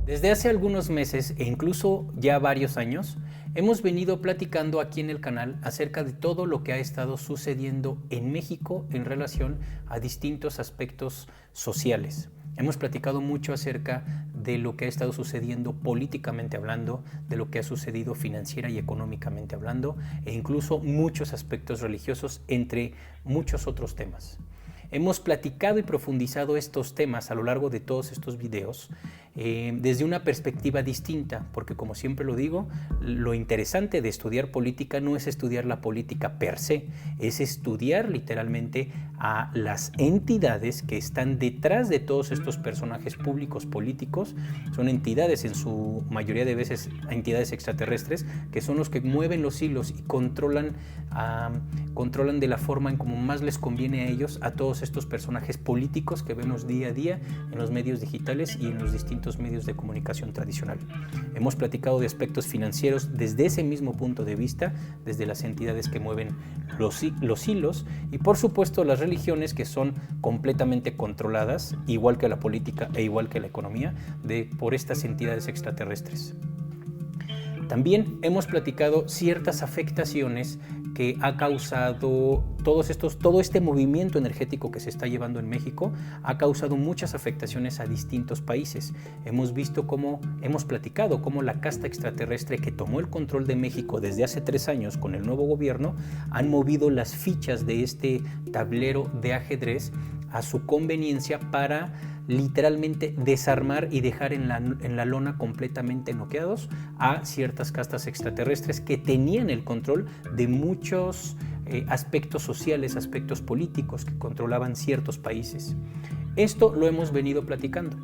Desde hace algunos meses e incluso ya varios años, hemos venido platicando aquí en el canal acerca de todo lo que ha estado sucediendo en México en relación a distintos aspectos sociales. Hemos platicado mucho acerca de lo que ha estado sucediendo políticamente hablando, de lo que ha sucedido financiera y económicamente hablando, e incluso muchos aspectos religiosos, entre muchos otros temas. Hemos platicado y profundizado estos temas a lo largo de todos estos videos desde una perspectiva distinta, porque como siempre lo digo, lo interesante de estudiar política no es estudiar la política per se, es estudiar literalmente a las entidades que están detrás de todos estos personajes públicos políticos. Son entidades, en su mayoría de veces entidades extraterrestres, que son los que mueven los hilos y controlan de la forma en como más les conviene a ellos a todos estos personajes políticos que vemos día a día en los medios digitales y en los distintos medios de comunicación tradicional. Hemos platicado de aspectos financieros desde ese mismo punto de vista, desde las entidades que mueven los hilos, y por supuesto las religiones, que son completamente controladas, igual que la política e igual que la economía, por estas entidades extraterrestres. También hemos platicado ciertas afectaciones que ha causado todo este movimiento energético que se está llevando en México. Ha causado muchas afectaciones a distintos países. Hemos platicado cómo la casta extraterrestre que tomó el control de México desde hace 3 años con el nuevo gobierno han movido las fichas de este tablero de ajedrez a su conveniencia para literalmente desarmar y dejar en la lona completamente noqueados a ciertas castas extraterrestres que tenían el control de muchos aspectos sociales, aspectos políticos que controlaban ciertos países. Esto lo hemos venido platicando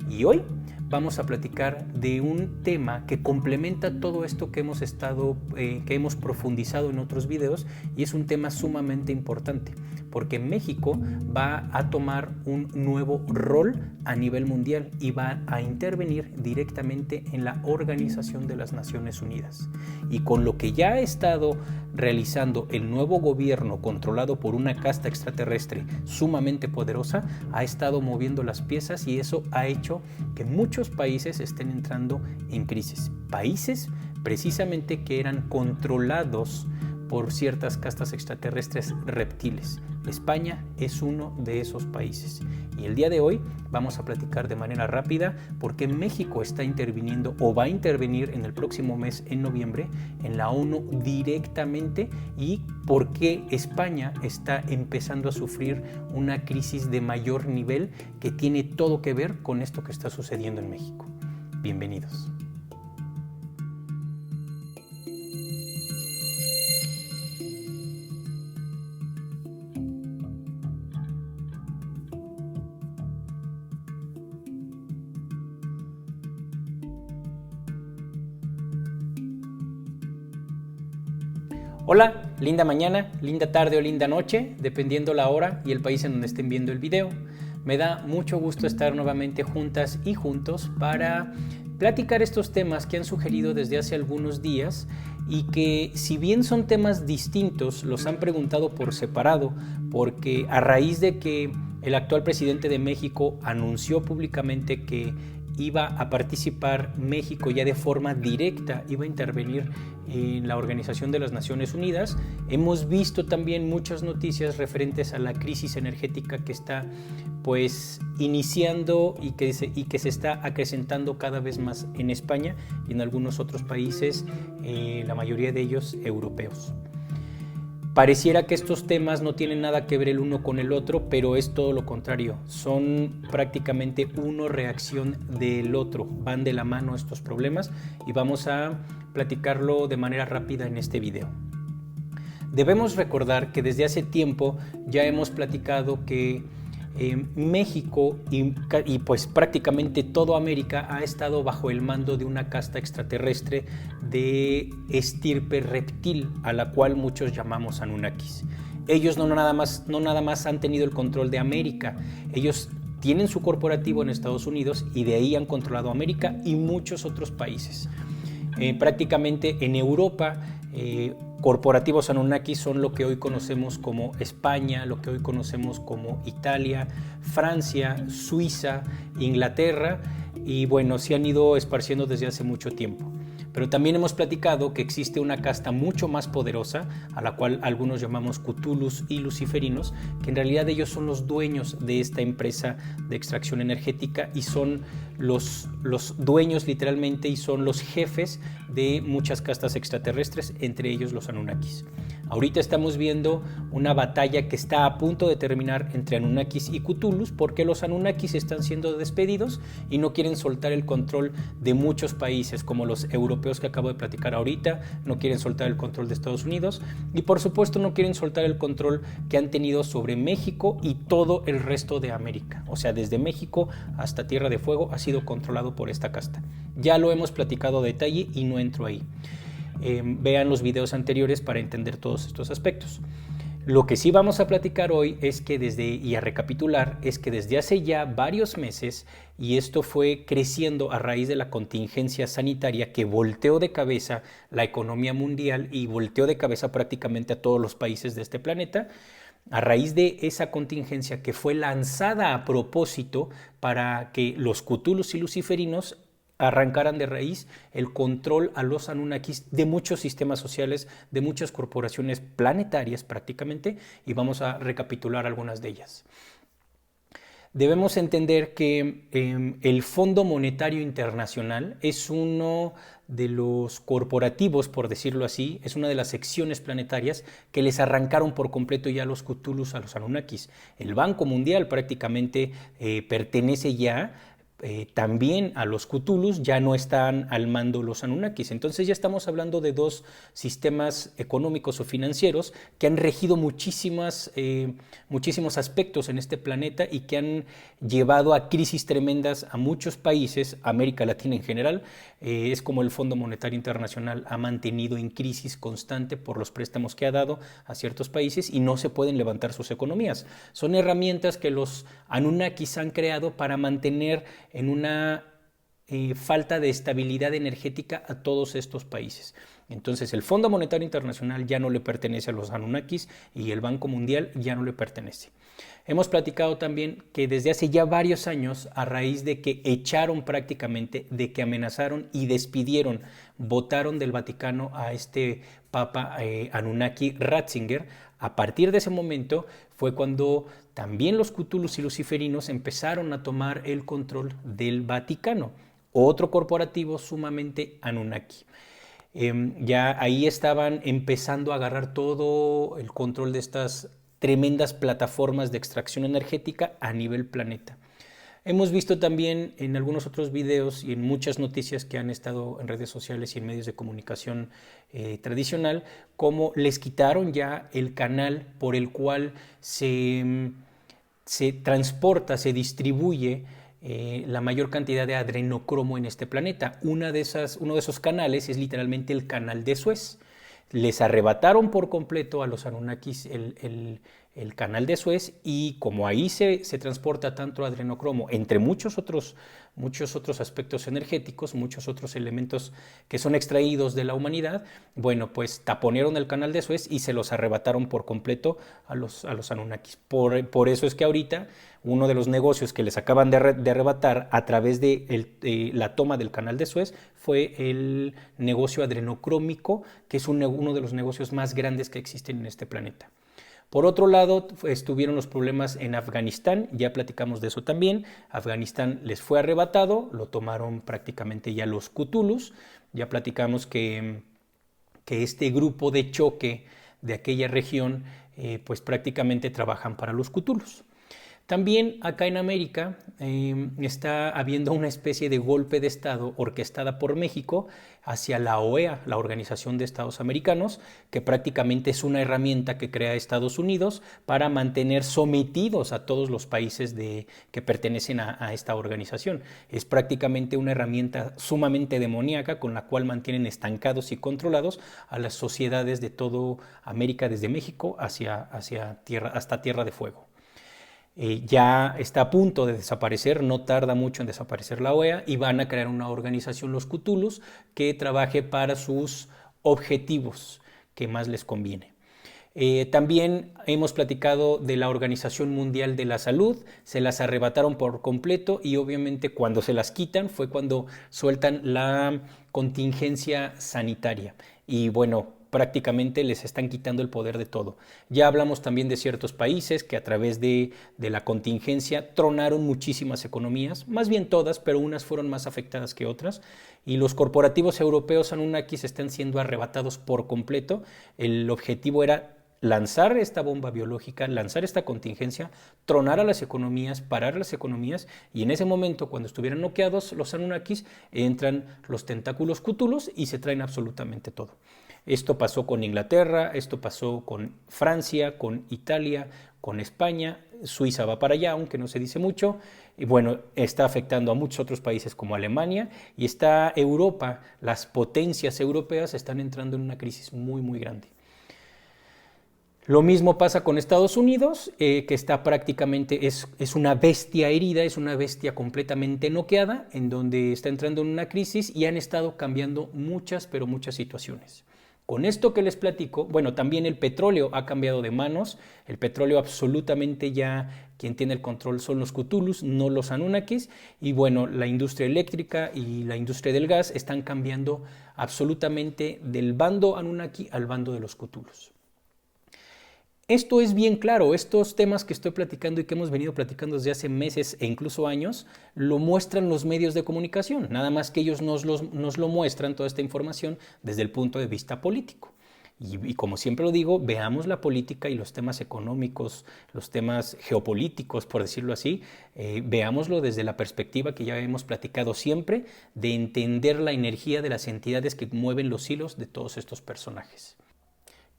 y hoy vamos a platicar de un tema que complementa todo esto que hemos profundizado en otros videos, y es un tema sumamente importante porque México va a tomar un nuevo rol a nivel mundial y va a intervenir directamente en la Organización de las Naciones Unidas. Y con lo que ya ha estado realizando el nuevo gobierno controlado por una casta extraterrestre sumamente poderosa, ha estado moviendo las piezas, y eso ha hecho que muchos países estén entrando en crisis. Países precisamente que eran controlados por ciertas castas extraterrestres reptiles. España es uno de esos países. Y el día de hoy vamos a platicar de manera rápida por qué México está interviniendo o va a intervenir en el próximo mes, en noviembre, en la ONU directamente, y por qué España está empezando a sufrir una crisis de mayor nivel que tiene todo que ver con esto que está sucediendo en México. Bienvenidos. Hola, linda mañana, linda tarde o linda noche, dependiendo la hora y el país en donde estén viendo el video. Me da mucho gusto estar nuevamente juntas y juntos para platicar estos temas que han sugerido desde hace algunos días, y que, si bien son temas distintos, los han preguntado por separado, porque a raíz de que el actual presidente de México anunció públicamente que iba a participar México ya de forma directa, iba a intervenir en la Organización de las Naciones Unidas, hemos visto también muchas noticias referentes a la crisis energética que está iniciando y que se está acrecentando cada vez más en España y en algunos otros países, la mayoría de ellos europeos. Pareciera que estos temas no tienen nada que ver el uno con el otro, pero es todo lo contrario. Son prácticamente una reacción del otro. Van de la mano estos problemas y vamos a platicarlo de manera rápida en este video. Debemos recordar que desde hace tiempo ya hemos platicado que México y prácticamente toda América ha estado bajo el mando de una casta extraterrestre de estirpe reptil, a la cual muchos llamamos Anunnakis. Ellos no nada más han tenido el control de América, ellos tienen su corporativo en Estados Unidos y de ahí han controlado América y muchos otros países. Prácticamente en Europa, corporativos Anunnaki son lo que hoy conocemos como España, lo que hoy conocemos como Italia, Francia, Suiza, Inglaterra, y bueno, se han ido esparciendo desde hace mucho tiempo. Pero también hemos platicado que existe una casta mucho más poderosa, a la cual algunos llamamos Cthulhus y luciferinos, que en realidad ellos son los dueños de esta empresa de extracción energética y son los dueños literalmente y son los jefes de muchas castas extraterrestres, entre ellos los Anunnakis. Ahorita estamos viendo una batalla que está a punto de terminar entre Anunnakis y Cthulhus, porque los Anunnakis están siendo despedidos y no quieren soltar el control de muchos países, como los europeos que acabo de platicar ahorita, no quieren soltar el control de Estados Unidos y por supuesto no quieren soltar el control que han tenido sobre México y todo el resto de América. O sea, desde México hasta Tierra de Fuego ha sido controlado por esta casta. Ya lo hemos platicado a detalle y no entro ahí. Vean los videos anteriores para entender todos estos aspectos. Lo que sí vamos a platicar hoy es que y a recapitular, es que desde hace ya varios meses, y esto fue creciendo a raíz de la contingencia sanitaria que volteó de cabeza la economía mundial y volteó de cabeza prácticamente a todos los países de este planeta, a raíz de esa contingencia que fue lanzada a propósito para que los Cthulhus y luciferinos arrancaran de raíz el control a los Anunnakis de muchos sistemas sociales, de muchas corporaciones planetarias prácticamente, y vamos a recapitular algunas de ellas. Debemos entender que el Fondo Monetario Internacional es uno de los corporativos, por decirlo así, es una de las secciones planetarias que les arrancaron por completo ya los Cthulhus a los Anunnakis. El Banco Mundial prácticamente pertenece ya también a los Cthulhus, ya no están al mando los Anunnakis. Entonces ya estamos hablando de dos sistemas económicos o financieros que han regido muchísimos aspectos en este planeta y que han llevado a crisis tremendas a muchos países, América Latina en general. Es como el Fondo Monetario Internacional ha mantenido en crisis constante por los préstamos que ha dado a ciertos países y no se pueden levantar sus economías. Son herramientas que los Anunnakis han creado para mantener en una falta de estabilidad energética a todos estos países. Entonces el Fondo Monetario Internacional ya no le pertenece a los Anunnakis y el Banco Mundial ya no le pertenece. Hemos platicado también que desde hace ya varios años, a raíz de que echaron prácticamente, de que amenazaron y despidieron, votaron del Vaticano a este Papa Anunnaki Ratzinger, a partir de ese momento fue cuando también los Cthulhus y luciferinos empezaron a tomar el control del Vaticano, otro corporativo sumamente Anunnaki. Ya ahí estaban empezando a agarrar todo el control de estas tremendas plataformas de extracción energética a nivel planeta. Hemos visto también en algunos otros videos y en muchas noticias que han estado en redes sociales y en medios de comunicación tradicional, cómo les quitaron ya el canal por el cual se transporta, se distribuye la mayor cantidad de adrenocromo en este planeta. Uno de esos canales es literalmente el canal de Suez. Les arrebataron por completo a los Anunnakis el canal de Suez y como ahí se transporta tanto adrenocromo, entre muchos otros aspectos energéticos, muchos otros elementos que son extraídos de la humanidad, bueno, pues taponearon el canal de Suez y se los arrebataron por completo a los Anunnakis. Por eso es que ahorita uno de los negocios que les acaban de arrebatar a través de la toma del canal de Suez fue el negocio adrenocrómico, que es uno de los negocios más grandes que existen en este planeta. Por otro lado, estuvieron los problemas en Afganistán, ya platicamos de eso también. Afganistán les fue arrebatado, lo tomaron prácticamente ya los Cthulhus. Ya platicamos que este grupo de choque de aquella región, pues prácticamente trabajan para los Cthulhus. También acá en América está habiendo una especie de golpe de Estado orquestada por México hacia la OEA, la Organización de Estados Americanos, que prácticamente es una herramienta que crea Estados Unidos para mantener sometidos a todos los países que pertenecen a esta organización. Es prácticamente una herramienta sumamente demoníaca con la cual mantienen estancados y controlados a las sociedades de toda América, desde México hasta Tierra de Fuego. Ya está a punto de desaparecer, no tarda mucho en desaparecer la OEA y van a crear una organización, los Cthulhus, que trabaje para sus objetivos que más les conviene. También hemos platicado de la Organización Mundial de la Salud, se las arrebataron por completo y obviamente cuando se las quitan fue cuando sueltan la contingencia sanitaria y bueno, prácticamente les están quitando el poder de todo. Ya hablamos también de ciertos países que a través de la contingencia tronaron muchísimas economías, más bien todas, pero unas fueron más afectadas que otras y los corporativos europeos Anunnakis están siendo arrebatados por completo. El objetivo era lanzar esta bomba biológica, lanzar esta contingencia, tronar a las economías, parar las economías y en ese momento cuando estuvieran noqueados los Anunnakis entran los tentáculos Cthulhus y se traen absolutamente todo. Esto pasó con Inglaterra, esto pasó con Francia, con Italia, con España, Suiza va para allá, aunque no se dice mucho, y bueno, está afectando a muchos otros países como Alemania y está Europa, las potencias europeas están entrando en una crisis muy, muy grande. Lo mismo pasa con Estados Unidos, que está prácticamente, es una bestia herida, es una bestia completamente noqueada, en donde está entrando en una crisis y han estado cambiando muchas, pero muchas situaciones. Con esto que les platico, bueno, también el petróleo ha cambiado de manos, el petróleo absolutamente ya quien tiene el control son los Cthulhus, no los Anunnakis, y bueno, la industria eléctrica y la industria del gas están cambiando absolutamente del bando Anunnaki al bando de los Cthulhus. Esto es bien claro, estos temas que estoy platicando y que hemos venido platicando desde hace meses e incluso años, lo muestran los medios de comunicación, nada más que ellos nos lo muestran toda esta información desde el punto de vista político. Y como siempre lo digo, veamos la política y los temas económicos, los temas geopolíticos, por decirlo así, veámoslo desde la perspectiva que ya hemos platicado siempre, de entender la energía de las entidades que mueven los hilos de todos estos personajes.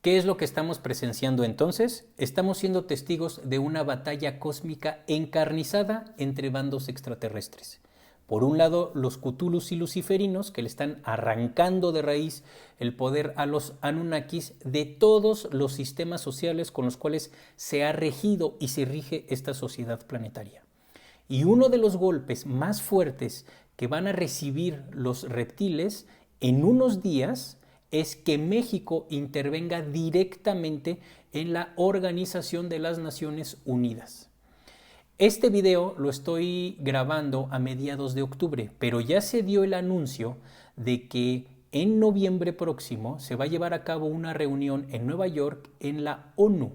¿Qué es lo que estamos presenciando entonces? Estamos siendo testigos de una batalla cósmica encarnizada entre bandos extraterrestres. Por un lado, los Cthulhus y luciferinos, que le están arrancando de raíz el poder a los Anunnakis de todos los sistemas sociales con los cuales se ha regido y se rige esta sociedad planetaria. Y uno de los golpes más fuertes que van a recibir los reptiles en unos días es que México intervenga directamente en la Organización de las Naciones Unidas. Este video lo estoy grabando a mediados de octubre, pero ya se dio el anuncio de que en noviembre próximo se va a llevar a cabo una reunión en Nueva York en la ONU,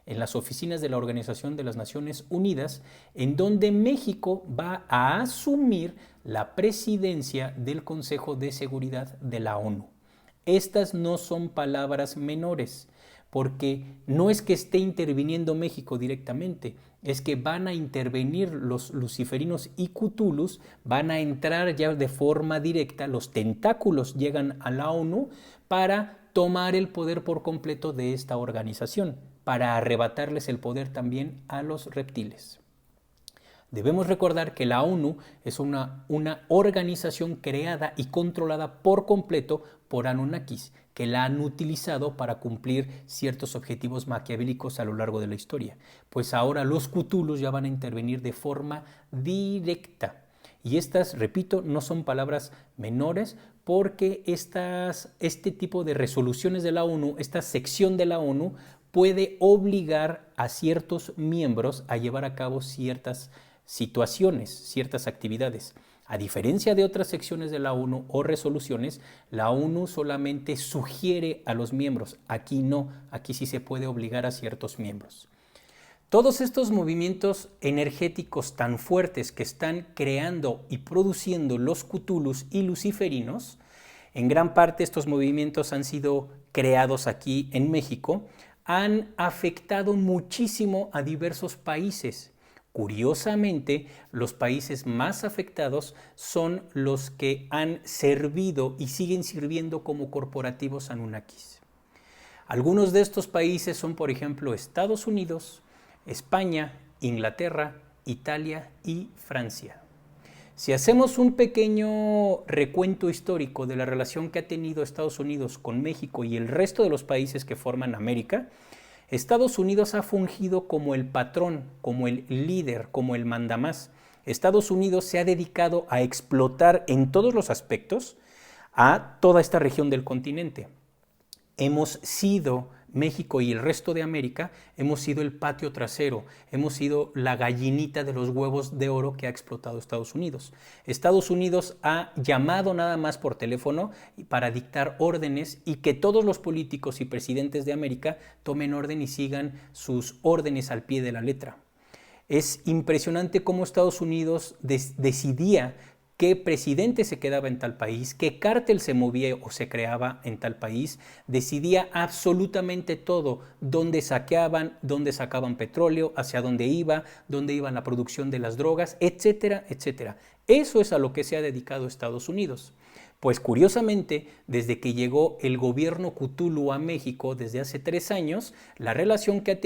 en las oficinas de la Organización de las Naciones Unidas, en donde México va a asumir la presidencia del Consejo de Seguridad de la ONU. Estas no son palabras menores, porque no es que esté interviniendo México directamente, es que van a intervenir los luciferinos y Cthulhus, van a entrar ya de forma directa, los tentáculos llegan a la ONU para tomar el poder por completo de esta organización, para arrebatarles el poder también a los reptiles. Debemos recordar que la ONU es una organización creada y controlada por completo por Anunnakis, que la han utilizado para cumplir ciertos objetivos maquiavélicos a lo largo de la historia. Pues ahora los Cthulhus ya van a intervenir de forma directa. Y estas, repito, no son palabras menores porque este tipo de resoluciones de la ONU, esta sección de la ONU, puede obligar a ciertos miembros a llevar a cabo ciertas situaciones, ciertas actividades. A diferencia de otras secciones de la ONU o resoluciones, la ONU solamente sugiere a los miembros. Aquí no, aquí sí se puede obligar a ciertos miembros. Todos estos movimientos energéticos tan fuertes que están creando y produciendo los Cthulhus y luciferinos, en gran parte estos movimientos han sido creados aquí en México, han afectado muchísimo a diversos países. Curiosamente, los países más afectados son los que han servido y siguen sirviendo como corporativos Anunnakis. Algunos de estos países son, por ejemplo, Estados Unidos, España, Inglaterra, Italia y Francia. Si hacemos un pequeño recuento histórico de la relación que ha tenido Estados Unidos con México y el resto de los países que forman América, Estados Unidos ha fungido como el patrón, como el líder, como el mandamás. Estados Unidos se ha dedicado a explotar en todos los aspectos a toda esta región del continente. Hemos sido México y el resto de América hemos sido el patio trasero, hemos sido la gallinita de los huevos de oro que ha explotado Estados Unidos. Estados Unidos ha llamado nada más por teléfono para dictar órdenes y que todos los políticos y presidentes de América tomen orden y sigan sus órdenes al pie de la letra. Es impresionante cómo Estados Unidos decidía qué presidente se quedaba en tal país, qué cártel se movía o se creaba en tal país, decidía absolutamente todo, dónde saqueaban, dónde sacaban petróleo, hacia dónde iba la producción de las drogas, etcétera, etcétera. Eso es a lo que se ha dedicado Estados Unidos. Pues curiosamente, desde que llegó el gobierno Cthulhu a México desde hace 3 años, la relación que han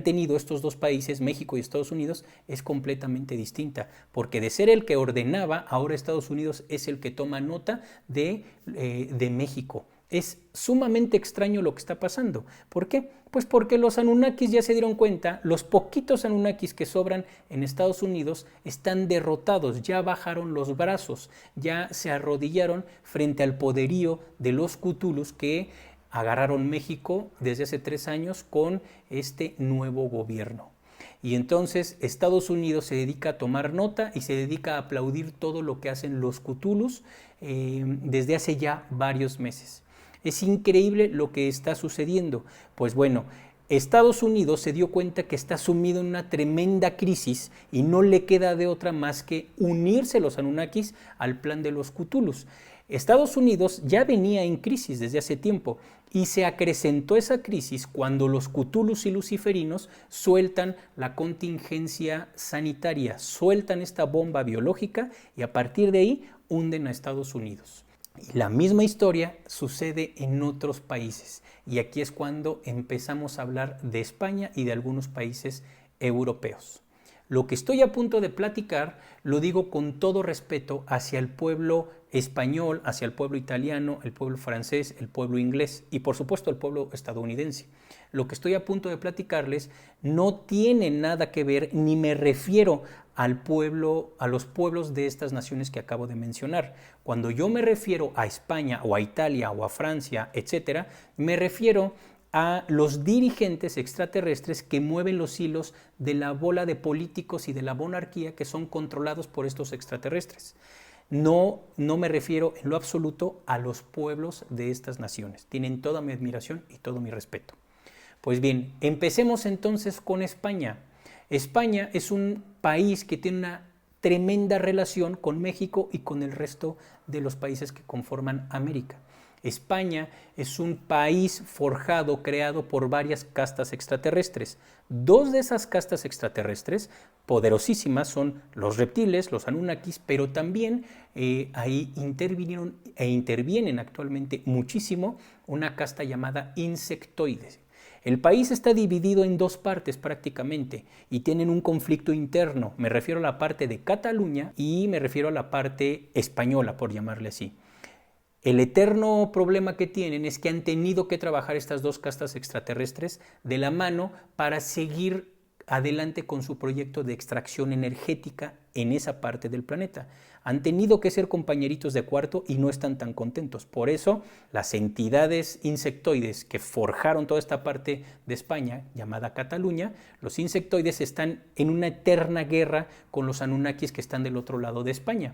tenido estos dos países, México y Estados Unidos, es completamente distinta, porque de ser el que ordenaba, ahora Estados Unidos es el que toma nota de México. Es sumamente extraño lo que está pasando. ¿Por qué? Pues porque los Anunnakis ya se dieron cuenta, los poquitos Anunnakis que sobran en Estados Unidos están derrotados, ya bajaron los brazos, ya se arrodillaron frente al poderío de los Cthulhus que agarraron México desde hace 3 años con este nuevo gobierno. Y entonces Estados Unidos se dedica a tomar nota y se dedica a aplaudir todo lo que hacen los Cthulhus desde hace ya varios meses. Es increíble lo que está sucediendo. Pues bueno, Estados Unidos se dio cuenta que está sumido en una tremenda crisis y no le queda de otra más que unirse los Anunnakis al plan de los Cthulhus. Estados Unidos ya venía en crisis desde hace tiempo y se acrecentó esa crisis cuando los Cthulhus y luciferinos sueltan la contingencia sanitaria, sueltan esta bomba biológica y a partir de ahí hunden a Estados Unidos. Y la misma historia sucede en otros países y aquí es cuando empezamos a hablar de España y de algunos países europeos. Lo que estoy a punto de platicar lo digo con todo respeto hacia el pueblo español, hacia el pueblo italiano, el pueblo francés, el pueblo inglés y por supuesto el pueblo estadounidense. Lo que estoy a punto de platicarles no tiene nada que ver ni me refiero a los pueblos de estas naciones que acabo de mencionar. Cuando yo me refiero a España o a Italia o a Francia, etcétera, me refiero a los dirigentes extraterrestres que mueven los hilos de la bola de políticos y de la monarquía que son controlados por estos extraterrestres. No me refiero en lo absoluto a los pueblos de estas naciones. Tienen toda mi admiración y todo mi respeto. Pues bien, empecemos entonces con España. España es un país que tiene una tremenda relación con México y con el resto de los países que conforman América. España es un país forjado, creado por varias castas extraterrestres. 2 de esas castas extraterrestres, poderosísimas, son los reptiles, los Anunnakis, pero también ahí intervinieron e intervienen actualmente muchísimo una casta llamada insectoides. El país está dividido en 2 partes prácticamente y tienen un conflicto interno. Me refiero a la parte de Cataluña y me refiero a la parte española, por llamarle así. El eterno problema que tienen es que han tenido que trabajar estas 2 castas extraterrestres de la mano para seguir adelante con su proyecto de extracción energética en esa parte del planeta. Han tenido que ser compañeritos de cuarto y no están tan contentos. Por eso, las entidades insectoides que forjaron toda esta parte de España, llamada Cataluña, los insectoides están en una eterna guerra con los Anunnakis que están del otro lado de España.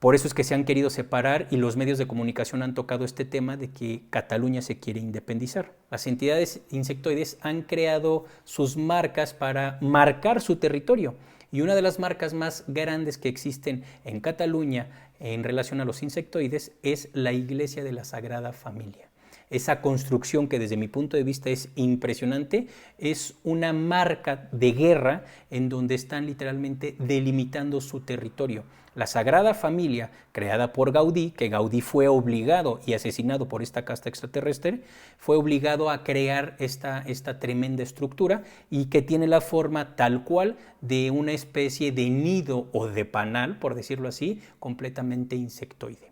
Por eso es que se han querido separar y los medios de comunicación han tocado este tema de que Cataluña se quiere independizar. Las entidades insectoides han creado sus marcas para marcar su territorio y una de las marcas más grandes que existen en Cataluña en relación a los insectoides es la Iglesia de la Sagrada Familia. Esa construcción que desde mi punto de vista es impresionante, es una marca de guerra en donde están literalmente delimitando su territorio. La Sagrada Familia, creada por Gaudí, que Gaudí fue obligado y asesinado por esta casta extraterrestre, fue obligado a crear esta tremenda estructura y que tiene la forma tal cual de una especie de nido o de panal, por decirlo así, completamente insectoide.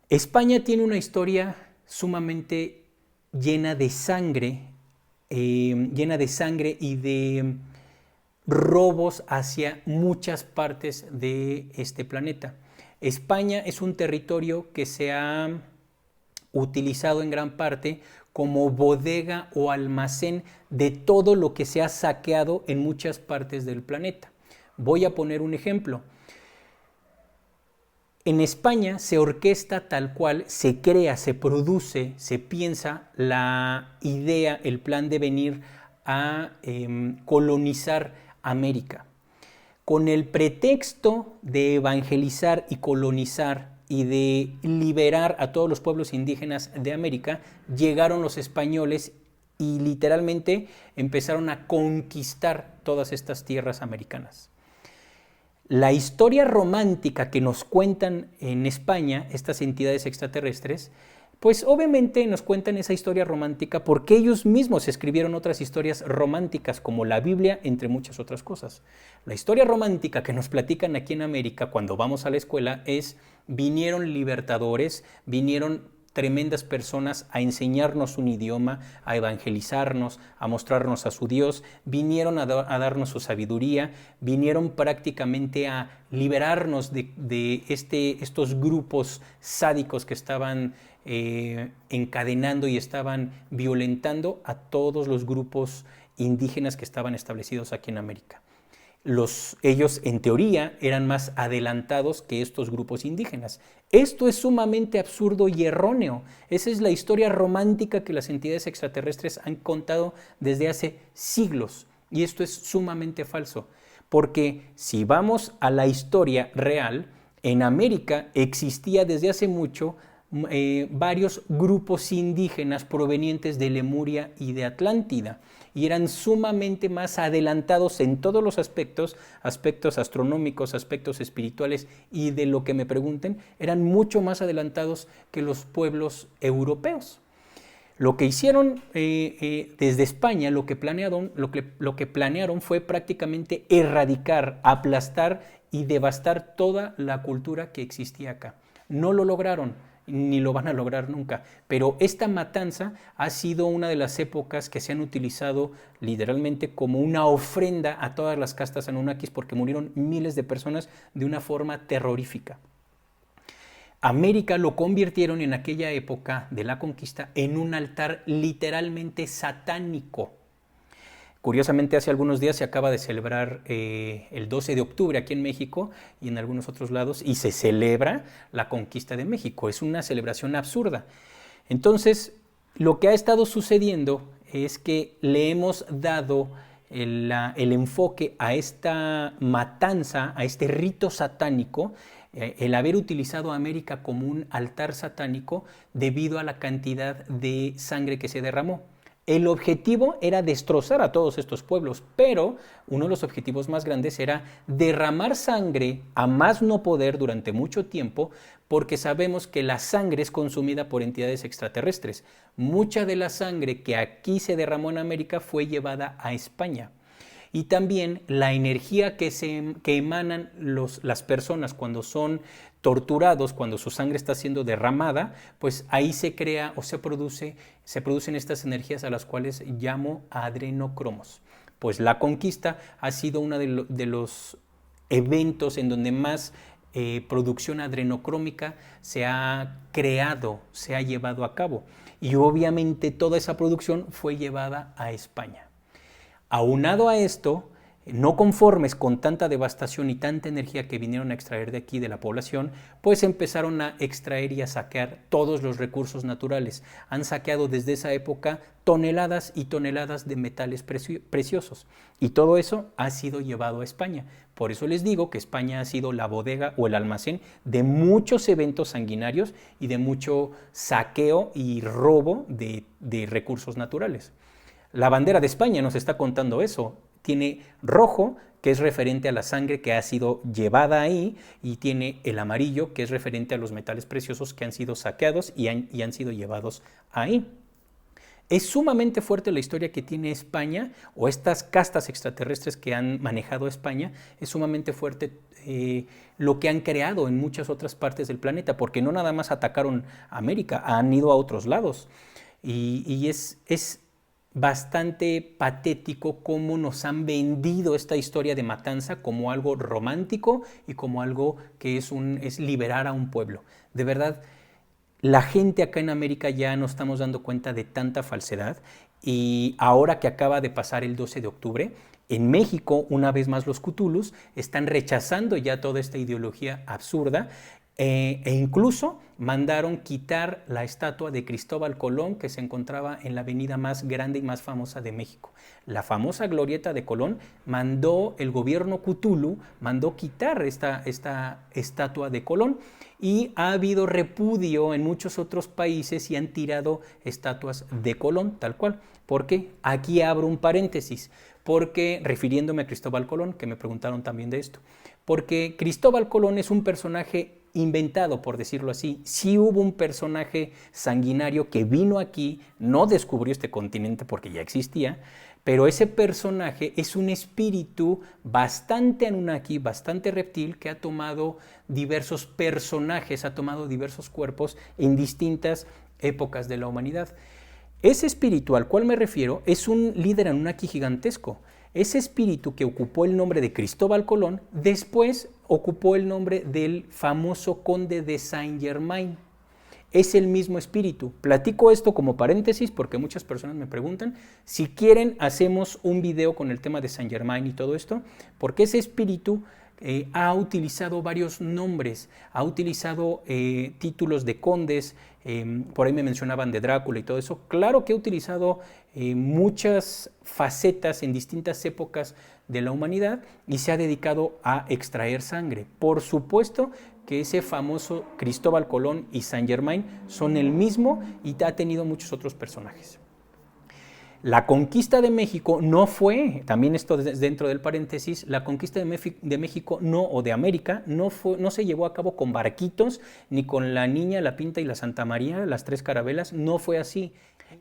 España tiene una historia sumamente llena de sangre y de robos hacia muchas partes de este planeta. España es un territorio que se ha utilizado en gran parte como bodega o almacén de todo lo que se ha saqueado en muchas partes del planeta. Voy a poner un ejemplo. En España se orquesta tal cual, se crea, se produce, se piensa la idea, el plan de venir a colonizar América. Con el pretexto de evangelizar y colonizar y de liberar a todos los pueblos indígenas de América, llegaron los españoles y literalmente empezaron a conquistar todas estas tierras americanas. La historia romántica que nos cuentan en España estas entidades extraterrestres, pues obviamente nos cuentan esa historia romántica porque ellos mismos escribieron otras historias románticas como la Biblia, entre muchas otras cosas. La historia romántica que nos platican aquí en América cuando vamos a la escuela es: vinieron libertadores, vinieron tremendas personas a enseñarnos un idioma, a evangelizarnos, a mostrarnos a su Dios, vinieron a darnos su sabiduría, vinieron prácticamente a liberarnos de estos grupos sádicos que estaban encadenando y estaban violentando a todos los grupos indígenas que estaban establecidos aquí en América. Ellos, en teoría, eran más adelantados que estos grupos indígenas. Esto es sumamente absurdo y erróneo. Esa es la historia romántica que las entidades extraterrestres han contado desde hace siglos. Y esto es sumamente falso. Porque si vamos a la historia real, en América existía desde hace mucho varios grupos indígenas provenientes de Lemuria y de Atlántida, y eran sumamente más adelantados en todos los aspectos astronómicos, aspectos espirituales, y de lo que me pregunten, eran mucho más adelantados que los pueblos europeos. Lo que hicieron desde España, lo que planearon fue prácticamente erradicar, aplastar y devastar toda la cultura que existía acá. No lo lograron, ni lo van a lograr nunca, pero esta matanza ha sido una de las épocas que se han utilizado literalmente como una ofrenda a todas las castas anunnakis, porque murieron miles de personas de una forma terrorífica. América lo convirtieron en aquella época de la conquista en un altar literalmente satánico. Curiosamente, hace algunos días se acaba de celebrar el 12 de octubre aquí en México y en algunos otros lados, y se celebra la conquista de México. Es una celebración absurda. Entonces, lo que ha estado sucediendo es que le hemos dado el enfoque a esta matanza, a este rito satánico, el haber utilizado a América como un altar satánico debido a la cantidad de sangre que se derramó. El objetivo era destrozar a todos estos pueblos, pero uno de los objetivos más grandes era derramar sangre a más no poder durante mucho tiempo, porque sabemos que la sangre es consumida por entidades extraterrestres. Mucha de la sangre que aquí se derramó en América fue llevada a España. Y también la energía que emanan las personas cuando son torturados, cuando su sangre está siendo derramada, pues ahí se crea o se producen estas energías a las cuales llamo adrenocromos. Pues la conquista ha sido uno de los eventos en donde más producción adrenocrómica se ha creado, se ha llevado a cabo. Y obviamente toda esa producción fue llevada a España. Aunado a esto, no conformes con tanta devastación y tanta energía que vinieron a extraer de aquí de la población, pues empezaron a extraer y a saquear todos los recursos naturales. Han saqueado desde esa época toneladas y toneladas de metales preciosos. Y todo eso ha sido llevado a España. Por eso les digo que España ha sido la bodega o el almacén de muchos eventos sanguinarios y de mucho saqueo y robo de recursos naturales. La bandera de España nos está contando eso. Tiene rojo, que es referente a la sangre que ha sido llevada ahí, y tiene el amarillo, que es referente a los metales preciosos que han sido saqueados y han sido llevados ahí. Es sumamente fuerte la historia que tiene España, o estas castas extraterrestres que han manejado España. Es sumamente fuerte lo que han creado en muchas otras partes del planeta, porque no nada más atacaron a América, han ido a otros lados. Y es bastante patético cómo nos han vendido esta historia de matanza como algo romántico y como algo que es liberar a un pueblo. De verdad, La gente acá en América ya no estamos dando cuenta de tanta falsedad, y ahora que acaba de pasar el 12 de octubre, en México, una vez más los Cthulhus están rechazando ya toda esta ideología absurda, e incluso mandaron quitar la estatua de Cristóbal Colón que se encontraba en la avenida más grande y más famosa de México. La famosa glorieta de Colón, el gobierno Cthulhu mandó quitar esta estatua de Colón, y ha habido repudio en muchos otros países y han tirado estatuas de Colón tal cual. ¿Por qué? Aquí abro un paréntesis, porque refiriéndome a Cristóbal Colón, que me preguntaron también de esto, porque Cristóbal Colón es un personaje inventado, por decirlo así. Sí hubo un personaje sanguinario que vino aquí, no descubrió este continente porque ya existía, pero ese personaje es un espíritu bastante Anunnaki, bastante reptil, que ha tomado diversos personajes, ha tomado diversos cuerpos en distintas épocas de la humanidad. Ese espíritu al cual me refiero es un líder Anunnaki gigantesco. Ese espíritu que ocupó el nombre de Cristóbal Colón, después ocupó el nombre del famoso conde de Saint-Germain. Es el mismo espíritu. Platico esto como paréntesis porque muchas personas me preguntan. Si quieren, hacemos un video con el tema de Saint-Germain y todo esto, porque ese espíritu ha utilizado varios nombres, ha utilizado títulos de condes, por ahí me mencionaban de Drácula y todo eso. Claro que ha utilizado muchas facetas en distintas épocas de la humanidad y se ha dedicado a extraer sangre. Por supuesto que ese famoso Cristóbal Colón y Saint-Germain son el mismo, y ha tenido muchos otros personajes. La conquista de México no fue, también esto dentro del paréntesis, la conquista de México o de América no se llevó a cabo con barquitos, ni con la Niña, la Pinta y la Santa María, las tres carabelas. No fue así.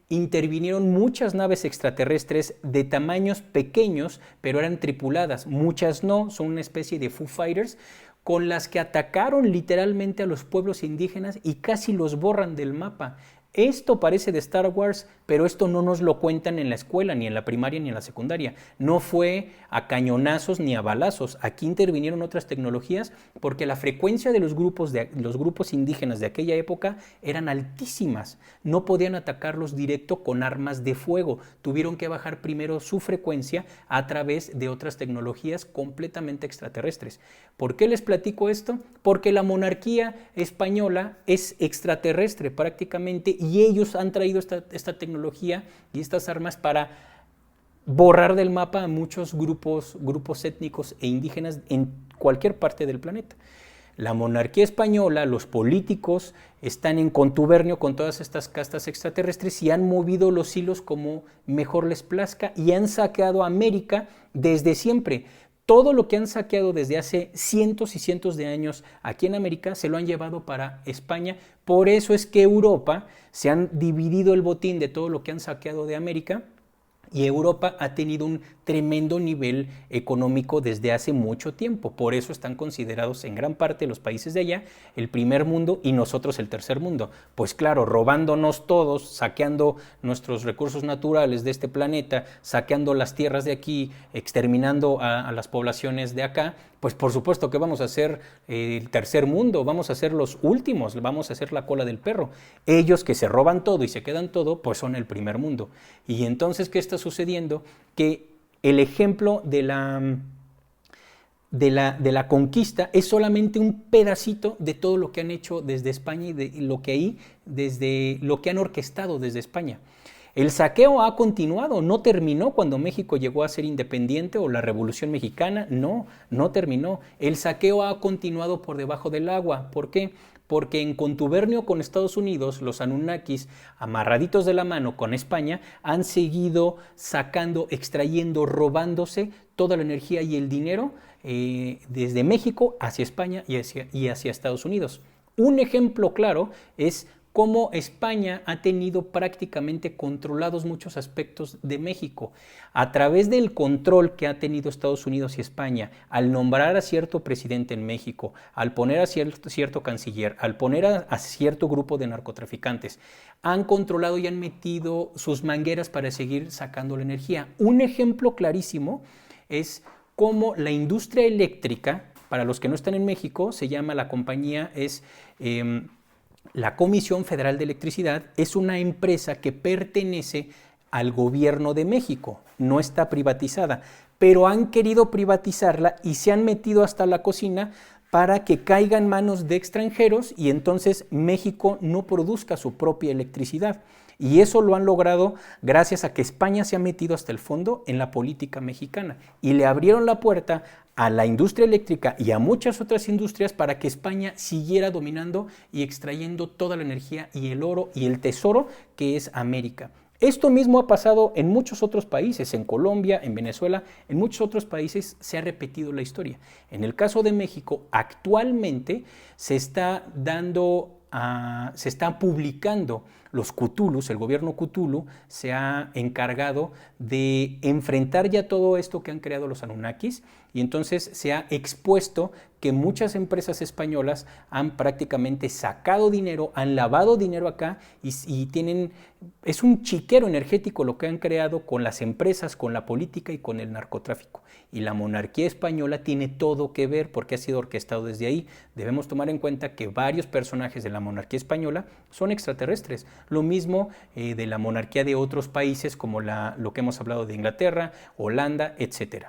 Intervinieron muchas naves extraterrestres de tamaños pequeños, pero eran tripuladas. Muchas no, son una especie de Foo Fighters, con las que atacaron literalmente a los pueblos indígenas y casi los borran del mapa. Esto parece de Star Wars, pero esto no nos lo cuentan en la escuela, ni en la primaria, ni en la secundaria. No fue a cañonazos ni a balazos. Aquí intervinieron otras tecnologías porque la frecuencia de los grupos indígenas de aquella época eran altísimas. No podían atacarlos directo con armas de fuego. Tuvieron que bajar primero su frecuencia a través de otras tecnologías completamente extraterrestres. ¿Por qué les platico esto? Porque la monarquía española es extraterrestre prácticamente, y ellos han traído esta tecnología y estas armas para borrar del mapa a muchos grupos étnicos e indígenas en cualquier parte del planeta. La monarquía española, los políticos, están en contubernio con todas estas castas extraterrestres y han movido los hilos como mejor les plazca, y han saqueado a América desde siempre. Todo lo que han saqueado desde hace cientos y cientos de años aquí en América se lo han llevado para España. Por eso es que Europa se han dividido el botín de todo lo que han saqueado de América, y Europa ha tenido un tremendo nivel económico desde hace mucho tiempo. Por eso están considerados en gran parte los países de allá el primer mundo y nosotros el tercer mundo. Pues claro, robándonos todos, saqueando nuestros recursos naturales de este planeta, saqueando las tierras de aquí, exterminando a las poblaciones de acá, pues por supuesto que vamos a ser el tercer mundo, vamos a ser los últimos, vamos a ser la cola del perro. Ellos que se roban todo y se quedan todo, pues son el primer mundo. Y entonces, ¿qué está sucediendo? Que el ejemplo de la conquista es solamente un pedacito de todo lo que han hecho desde España y desde lo que han orquestado desde España. El saqueo ha continuado, no terminó cuando México llegó a ser independiente o la Revolución Mexicana, no terminó. El saqueo ha continuado por debajo del agua. ¿Por qué? Porque en contubernio con Estados Unidos, los Anunnakis, amarraditos de la mano con España, han seguido sacando, extrayendo, robándose toda la energía y el dinero desde México hacia España y hacia Estados Unidos. Un ejemplo claro es cómo España ha tenido prácticamente controlados muchos aspectos de México. A través del control que ha tenido Estados Unidos y España, al nombrar a cierto presidente en México, al poner a cierto canciller, al poner a cierto grupo de narcotraficantes, han controlado y han metido sus mangueras para seguir sacando la energía. Un ejemplo clarísimo es cómo la industria eléctrica, para los que no están en México, se llama la compañía, La Comisión Federal de Electricidad es una empresa que pertenece al gobierno de México, no está privatizada, pero han querido privatizarla y se han metido hasta la cocina para que caiga en manos de extranjeros y entonces México no produzca su propia electricidad. Y eso lo han logrado gracias a que España se ha metido hasta el fondo en la política mexicana y le abrieron la puerta a la industria eléctrica y a muchas otras industrias para que España siguiera dominando y extrayendo toda la energía y el oro y el tesoro que es América. Esto mismo ha pasado en muchos otros países, en Colombia, en Venezuela, en muchos otros países se ha repetido la historia. En el caso de México, actualmente se está publicando los Cthulhus, el gobierno Cthulhu se ha encargado de enfrentar ya todo esto que han creado los Anunnakis y entonces se ha expuesto que muchas empresas españolas han prácticamente sacado dinero, han lavado dinero acá y es un chiquero energético lo que han creado con las empresas, con la política y con el narcotráfico. Y la monarquía española tiene todo que ver porque ha sido orquestado desde ahí. Debemos tomar en cuenta que varios personajes de la monarquía española son extraterrestres. Lo mismo de la monarquía de otros países como lo que hemos hablado de Inglaterra, Holanda, etc.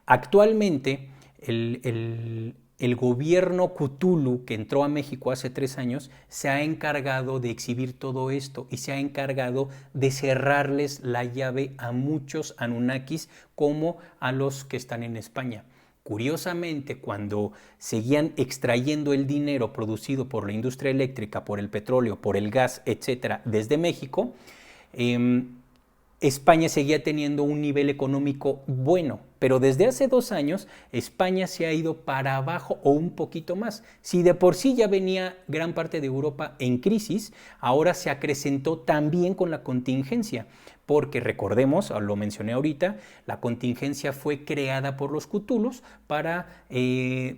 Actualmente, el gobierno Cthulhu que entró a México hace 3 años se ha encargado de exhibir todo esto y se ha encargado de cerrarles la llave a muchos Anunnakis como a los que están en España. Curiosamente, cuando seguían extrayendo el dinero producido por la industria eléctrica, por el petróleo, por el gas, etcétera, desde México, España seguía teniendo un nivel económico bueno, pero desde hace 2 años España se ha ido para abajo o un poquito más. Si de por sí ya venía gran parte de Europa en crisis, ahora se acrecentó también con la contingencia, porque recordemos, lo mencioné ahorita, la contingencia fue creada por los Cthulhus para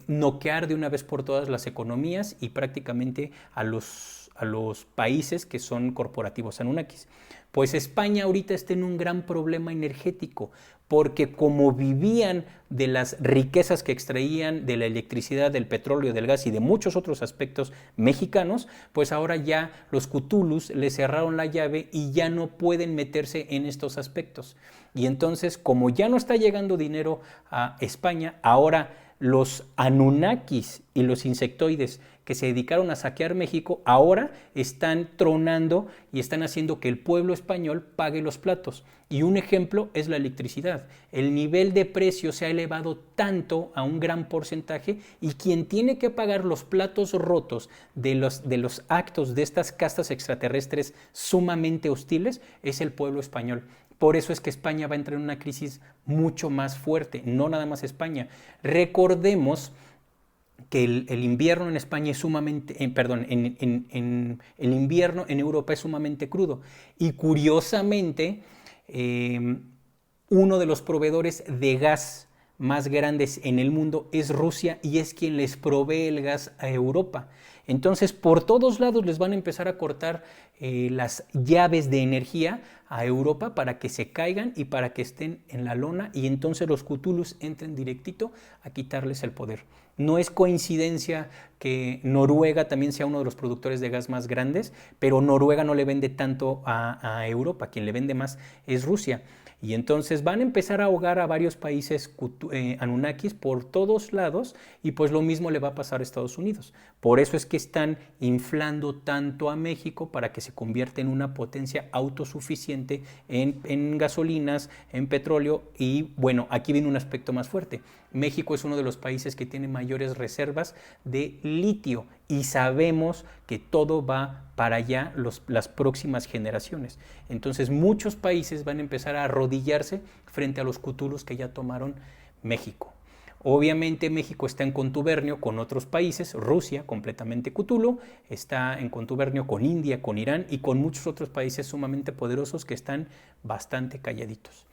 noquear de una vez por todas las economías y prácticamente a los países que son corporativos Anunnakis. Pues España ahorita está en un gran problema energético, porque como vivían de las riquezas que extraían de la electricidad, del petróleo, del gas y de muchos otros aspectos mexicanos, pues ahora ya los Cthulhus les cerraron la llave y ya no pueden meterse en estos aspectos. Y entonces, como ya no está llegando dinero a España, ahora los Anunnakis y los insectoides que se dedicaron a saquear México ahora están tronando y están haciendo que el pueblo español pague los platos. Y un ejemplo es la electricidad. El nivel de precio se ha elevado tanto a un gran porcentaje y quien tiene que pagar los platos rotos de los actos de estas castas extraterrestres sumamente hostiles es el pueblo español. Por eso es que España va a entrar en una crisis mucho más fuerte, no nada más España. Recordemos que el invierno en España es sumamente, el invierno en Europa es sumamente crudo. Y curiosamente, uno de los proveedores de gas más grandes en el mundo es Rusia y es quien les provee el gas a Europa. Entonces, por todos lados les van a empezar a cortar las llaves de energía a Europa para que se caigan y para que estén en la lona y entonces los Cthulhus entren directito a quitarles el poder. No es coincidencia que Noruega también sea uno de los productores de gas más grandes, pero Noruega no le vende tanto a Europa, quien le vende más es Rusia. Y entonces van a empezar a ahogar a varios países Anunnakis por todos lados y pues lo mismo le va a pasar a Estados Unidos. Por eso es que están inflando tanto a México para que se convierta en una potencia autosuficiente en gasolinas, en petróleo y bueno, aquí viene un aspecto más fuerte. México es uno de los países que tiene mayores reservas de litio y sabemos que todo va para allá las próximas generaciones. Entonces muchos países van a empezar a arrodillarse frente a los Cthulhus que ya tomaron México. Obviamente México está en contubernio con otros países, Rusia completamente Cthulhu, está en contubernio con India, con Irán y con muchos otros países sumamente poderosos que están bastante calladitos.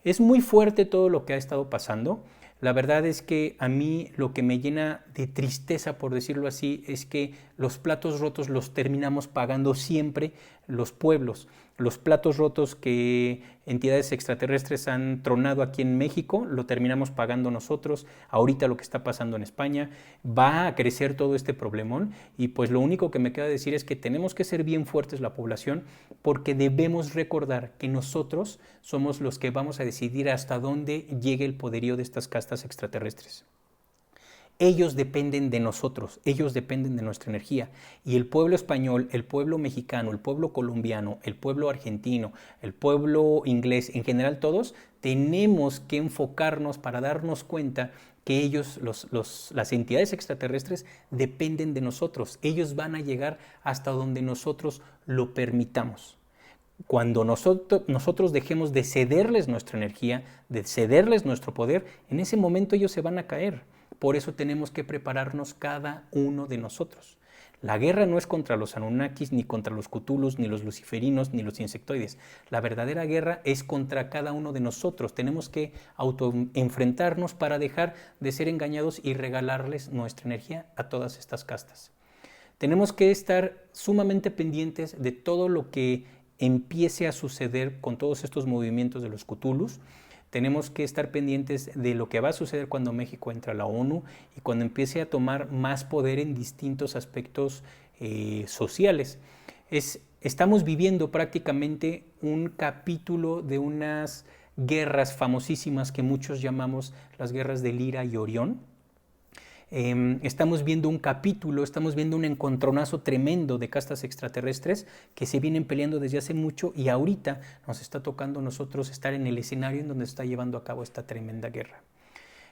Es muy fuerte todo lo que ha estado pasando. La verdad es que a mí lo que me llena de tristeza, por decirlo así, es que los platos rotos los terminamos pagando siempre los pueblos. Los platos rotos que entidades extraterrestres han tronado aquí en México, lo terminamos pagando nosotros. Ahorita lo que está pasando en España, va a crecer todo este problemón y pues lo único que me queda decir es que tenemos que ser bien fuertes la población porque debemos recordar que nosotros somos los que vamos a decidir hasta dónde llegue el poderío de estas castas extraterrestres. Ellos dependen de nosotros, ellos dependen de nuestra energía. Y el pueblo español, el pueblo mexicano, el pueblo colombiano, el pueblo argentino, el pueblo inglés, en general todos, tenemos que enfocarnos para darnos cuenta que ellos, las entidades extraterrestres, dependen de nosotros. Ellos van a llegar hasta donde nosotros lo permitamos. Cuando nosotros dejemos de cederles nuestra energía, de cederles nuestro poder, en ese momento ellos se van a caer. Por eso tenemos que prepararnos cada uno de nosotros. La guerra no es contra los Anunnakis, ni contra los Cthulhus, ni los luciferinos, ni los insectoides. La verdadera guerra es contra cada uno de nosotros. Tenemos que autoenfrentarnos para dejar de ser engañados y regalarles nuestra energía a todas estas castas. Tenemos que estar sumamente pendientes de todo lo que empiece a suceder con todos estos movimientos de los Cthulhus. Tenemos que estar pendientes de lo que va a suceder cuando México entra a la ONU y cuando empiece a tomar más poder en distintos aspectos sociales. Estamos viviendo prácticamente un capítulo de unas guerras famosísimas que muchos llamamos las guerras de Lira y Orión. Estamos viendo un capítulo, estamos viendo un encontronazo tremendo de castas extraterrestres que se vienen peleando desde hace mucho y ahorita nos está tocando a nosotros estar en el escenario en donde se está llevando a cabo esta tremenda guerra.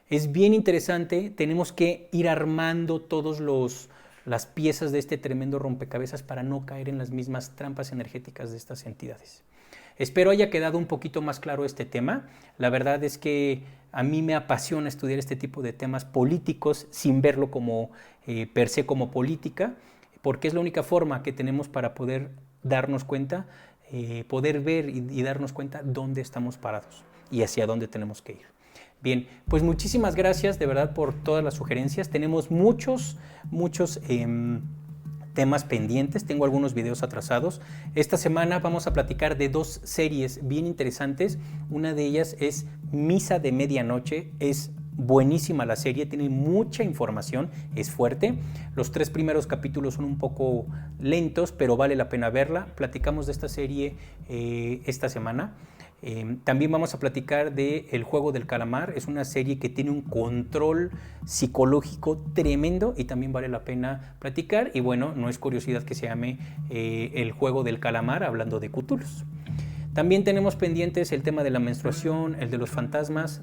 Es bien interesante, tenemos que ir armando todas las piezas de este tremendo rompecabezas para no caer en las mismas trampas energéticas de estas entidades. Espero haya quedado un poquito más claro este tema. La verdad es que a mí me apasiona estudiar este tipo de temas políticos sin verlo como per se como política, porque es la única forma que tenemos para poder darnos cuenta, poder ver y darnos cuenta dónde estamos parados y hacia dónde tenemos que ir. Bien, pues muchísimas gracias de verdad por todas las sugerencias. Tenemos muchos temas pendientes, tengo algunos videos atrasados. Esta semana vamos a platicar de dos series bien interesantes. Una de ellas es Misa de Medianoche, es buenísima la serie, tiene mucha información, es fuerte. Los 3 primeros capítulos son un poco lentos, pero vale la pena verla. Platicamos de esta serie esta semana. También vamos a platicar de El Juego del Calamar. Es una serie que tiene un control psicológico tremendo y también vale la pena platicar. Y bueno, no es curiosidad que se llame El Juego del Calamar, hablando de Cthulhus. También tenemos pendientes el tema de la menstruación, el de los fantasmas.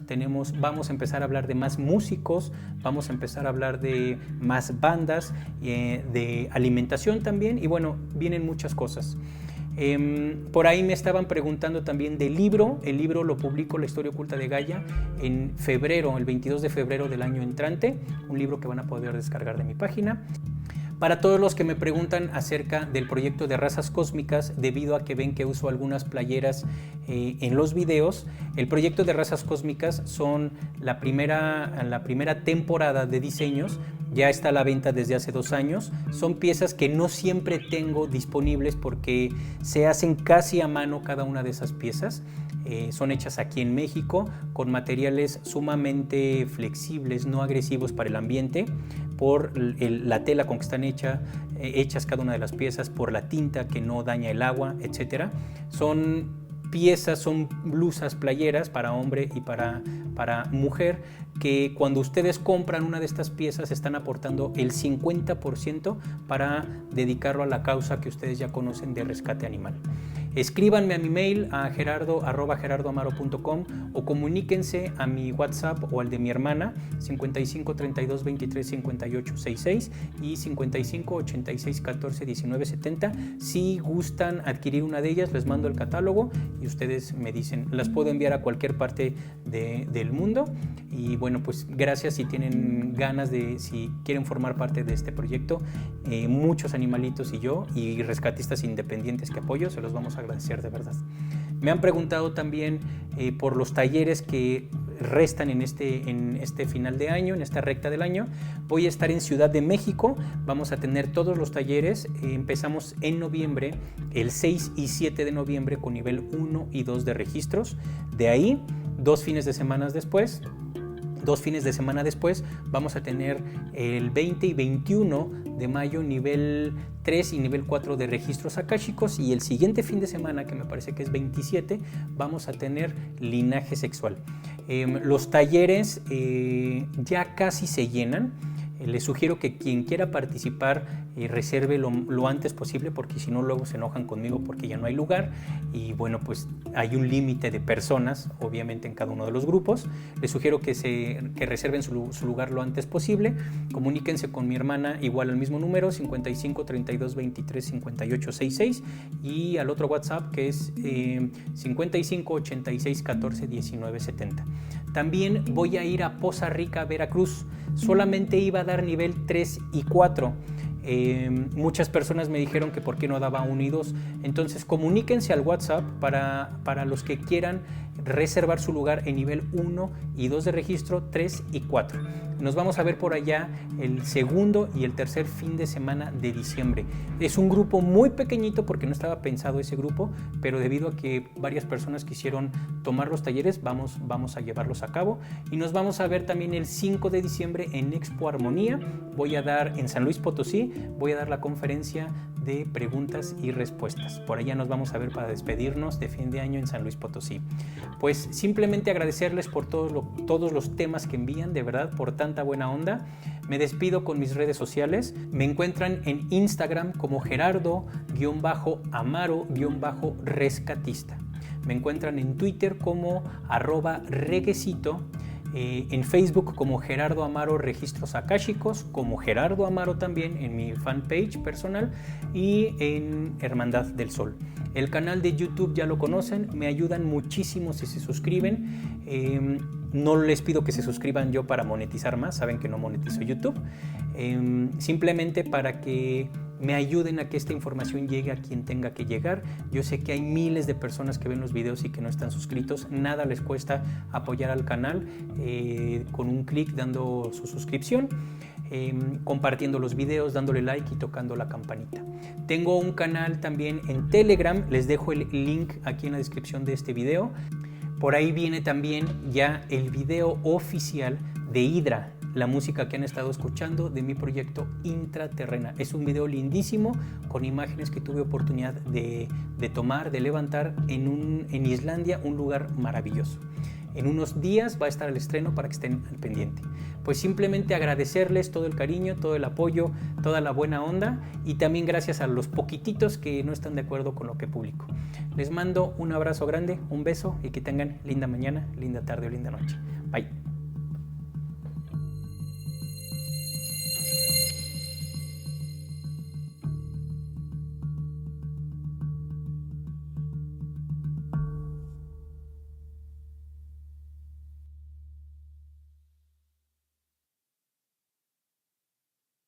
Vamos a empezar a hablar de más músicos, vamos a empezar a hablar de más bandas, de alimentación también. Y bueno, vienen muchas cosas. Por ahí me estaban preguntando también del libro. El libro lo publico, La Historia Oculta de Gaia, en febrero, el 22 de febrero del año entrante. Un libro que van a poder descargar de mi página. Para todos los que me preguntan acerca del proyecto de Razas Cósmicas, debido a que ven que uso algunas playeras en los videos, el proyecto de Razas Cósmicas son la primera temporada de diseños. Ya está a la venta desde hace 2 años. Son piezas que no siempre tengo disponibles porque se hacen casi a mano cada una de esas piezas. Son hechas aquí en México con materiales sumamente flexibles, no agresivos para el ambiente, por la tela con que están hechas cada una de las piezas, por la tinta que no daña el agua, etc. Son piezas, son blusas, playeras para hombre y para mujer, que cuando ustedes compran una de estas piezas están aportando el 50% para dedicarlo a la causa que ustedes ya conocen de rescate animal. Escríbanme a mi mail a gerardo@gerardoamaro.com o comuníquense a mi WhatsApp o al de mi hermana 55 32 23 58 66 y 55 86 14 19 70. Si gustan adquirir una de ellas, les mando el catálogo y ustedes me dicen. Las puedo enviar a cualquier parte del mundo. Y bueno, pues gracias si tienen ganas si quieren formar parte de este proyecto. Muchos animalitos y rescatistas independientes que apoyo, se los vamos a agradecer de verdad. Me han preguntado también por los talleres que restan en este final de año, en esta recta del año. Voy a estar en Ciudad de México, vamos a tener todos los talleres, empezamos en noviembre, el 6 y 7 de noviembre con nivel 1 y 2 de registros. De ahí, 2 fines de semana después, vamos a tener el 20 y 21 de mayo nivel 3 y nivel 4 de registros akáshicos, y el siguiente fin de semana, que me parece que es 27, vamos a tener linaje sexual. Los talleres ya casi se llenan. Les sugiero que quien quiera participar reserve lo antes posible, porque si no luego se enojan conmigo porque ya no hay lugar, y bueno, pues hay un límite de personas obviamente en cada uno de los grupos. Les sugiero que reserven su lugar lo antes posible. Comuníquense con mi hermana igual al mismo número 55 32 23 58 66, y al otro WhatsApp que es 55 86 14 19 70. También voy a ir a Poza Rica, Veracruz. Solamente iba a dar nivel 3 y 4. Muchas personas me dijeron que por qué no daba 1 y 2. Entonces comuníquense al WhatsApp para los que quieran reservar su lugar en nivel 1 y 2 de registro, 3 y 4. Nos vamos a ver por allá el segundo y el tercer fin de semana de diciembre. Es un grupo muy pequeñito porque no estaba pensado ese grupo, pero debido a que varias personas quisieron tomar los talleres, vamos a llevarlos a cabo. Y nos vamos a ver también el 5 de diciembre en Expo Armonía. Voy a dar en San Luis Potosí, voy a dar la conferencia de preguntas y respuestas. Por allá nos vamos a ver para despedirnos de fin de año en San Luis Potosí. Pues simplemente agradecerles por todos los temas que envían, de verdad, por tanta buena onda. Me despido con mis redes sociales. Me encuentran en Instagram como Gerardo-Amaro-rescatista. Me encuentran en Twitter como @reguecito. En Facebook como Gerardo Amaro Registros Akáshicos, como Gerardo Amaro también en mi fanpage personal, y en Hermandad del Sol. El canal de YouTube ya lo conocen, me ayudan muchísimo si se suscriben. No les pido que se suscriban yo para monetizar más, saben que no monetizo YouTube. Simplemente para que me ayuden a que esta información llegue a quien tenga que llegar. Yo sé que hay miles de personas que ven los videos y que no están suscritos. Nada les cuesta apoyar al canal con un clic dando su suscripción, compartiendo los videos, dándole like y tocando la campanita. Tengo un canal también en Telegram, les dejo el link aquí en la descripción de este video. Por ahí viene también ya el video oficial de Hydra, la música que han estado escuchando de mi proyecto Intraterrena. Es un video lindísimo con imágenes que tuve oportunidad de tomar, de levantar en Islandia, un lugar maravilloso. En unos días va a estar el estreno para que estén al pendiente. Pues simplemente agradecerles todo el cariño, todo el apoyo, toda la buena onda, y también gracias a los poquititos que no están de acuerdo con lo que publico. Les mando un abrazo grande, un beso, y que tengan linda mañana, linda tarde o linda noche. Bye.